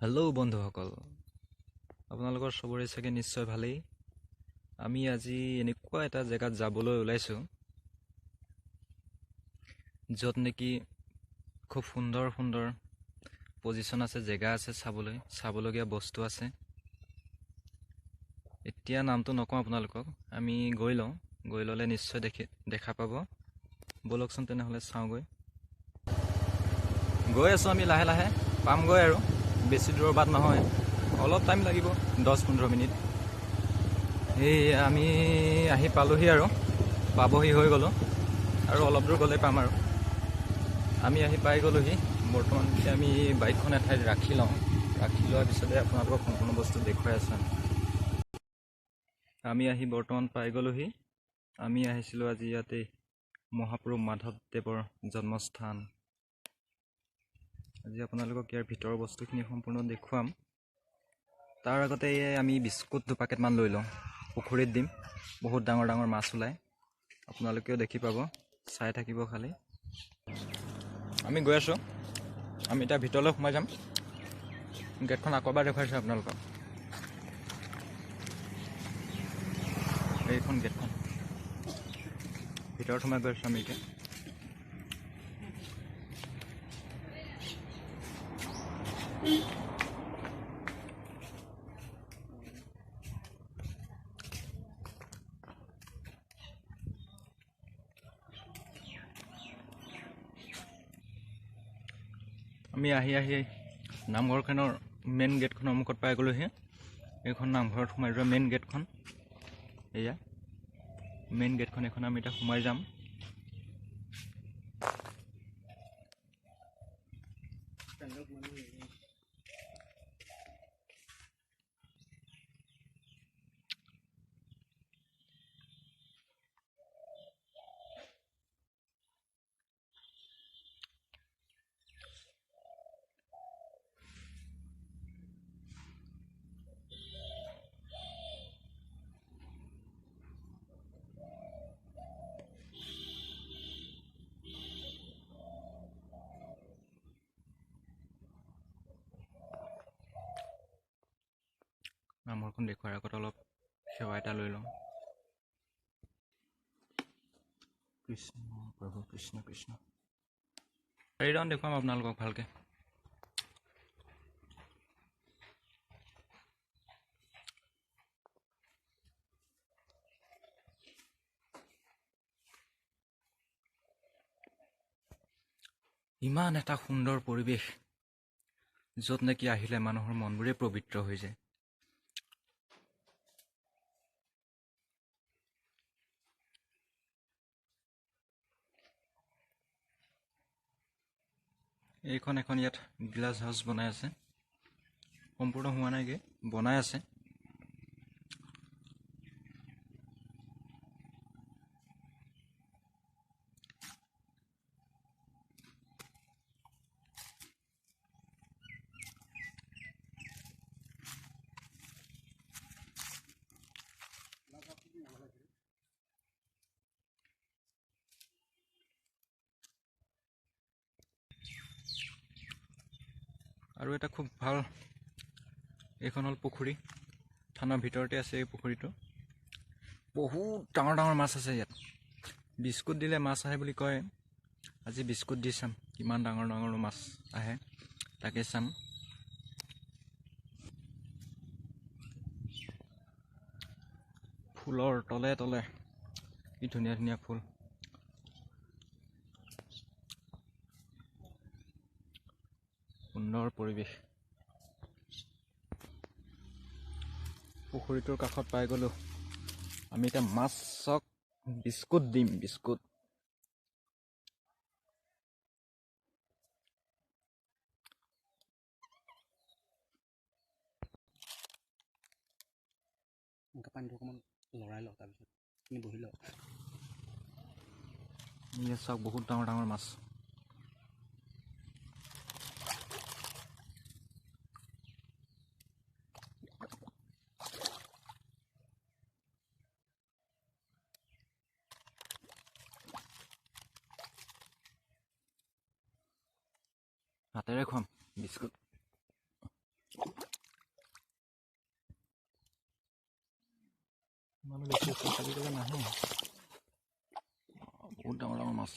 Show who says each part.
Speaker 1: Hello' বন্ধুসকল, আপোনালোকৰ চবৰে চাগে নিশ্চয় ভালেই। আমি আজি এনেকুৱা এটা জেগাত যাবলৈ ওলাইছোঁ য'ত নেকি খুব সুন্দৰ সুন্দৰ পজিশ্যন আছে, জেগা আছে, চাবলগীয়া বস্তু আছে। এতিয়া নামটো নকওঁ আপোনালোকক, আমি গৈ লওঁ। গৈ ল'লে নিশ্চয় দেখা পাব। ব'লকচোন তেনেহ'লে চাওঁগৈ। গৈ আছোঁ আমি লাহে লাহে, পামগৈ আৰু। বেছি দূৰৰ বাট নহয়, অলপ টাইম লাগিব, 10-15 মিনিট। এই আমি আহি পালোহি আৰু, পাবহি হৈ গ'লোঁ আৰু অলপ দূৰ গ'লে পাম আৰু। আমি আহি পাই গ'লোহি। বৰ্তমান আমি বাইকখন এঠাইত ৰাখি লওঁ। ৰাখি লোৱাৰ পিছতে আপোনালোকক সম্পূৰ্ণ বস্তু দেখুৱাই আছোঁ। আমি আহি বৰ্তমান পাই গ'লোহি। আমি আহিছিলোঁ আজি ইয়াতে মহাপুৰুষ মাধৱদেৱৰ জন্মস্থান। আজি আপোনালোকক ইয়াৰ ভিতৰৰ বস্তুখিনি সম্পূৰ্ণ দেখুৱাম। তাৰ আগতে আমি বিস্কুট দুপাকেটমান লৈ লওঁ, পুখুৰীত দিম। বহুত ডাঙৰ ডাঙৰ মাছ ওলায়, আপোনালোকেও দেখি পাব, চাই থাকিব খালি। আমি গৈ আছোঁ, আমি এতিয়া ভিতৰলৈ সোমাই যাম। গেটখন আকৌ এবাৰ দেখুৱাইছোঁ আপোনালোকক। এইখন গেটখন, ভিতৰত সোমাই গৈ আছোঁ আমি এতিয়া। আমি আহি নামঘৰখনৰ মেইন গেটখনৰ মুখত পাই গ'লোহি। এইখন নামঘৰত সোমাই যোৱা মেইন গেটখন। এয়া মেইন গেটখন, এখন আমি এতিয়া সোমাই যাম। নামঘৰখন দেখুৱাৰ আগত অলপ সেৱা এটা লৈ লওঁ। কৃষ্ণ প্ৰভু, কৃষ্ণ কৃষ্ণ। চাৰিটামান দেখুৱাম আপোনালোকক ভালকৈ। ইমান এটা সুন্দৰ পৰিৱেশ, য'ত নেকি আহিলে মানুহৰ মনবোৰেই পবিত্ৰ হৈ যায়। এইখন এখন ইয়াত গ্লাছ হাউচ বনাই আছে, সম্পূৰ্ণ হোৱা নাইগৈ, বনাই আছে। আৰু এটা খুব ভাল, এইখন হ'ল পুখুৰী। থানাৰ ভিতৰতে আছে এই পুখুৰীটো। বহুত ডাঙৰ ডাঙৰ মাছ আছে ইয়াত। বিস্কুট দিলে মাছ আহে বুলি কয়। আজি বিস্কুট দি চাম, কিমান ডাঙৰ ডাঙৰ মাছ আহে তাকে চাম। ফুলৰ তলে তলে কি ধুনীয়া ধুনীয়া ফুল। সুন্দৰ পৰিৱেশ। পুখুৰীটোৰ কাষত পাই গ'লোঁ। আমি এতিয়া মাছক বিস্কুট দিম, বিস্কুট। পানীটো অকণমান লৰাই লওঁ, তাৰপিছত তুমি বহি লওঁ। ইয়াত চাওক, বহুত ডাঙৰ ডাঙৰ মাছ। হাতেৰে খুৱাম বিস্কুট। মানুহ বেছি আছে, আজিকালি নাহে। বহুত ডাঙৰ ডাঙৰ মাছ।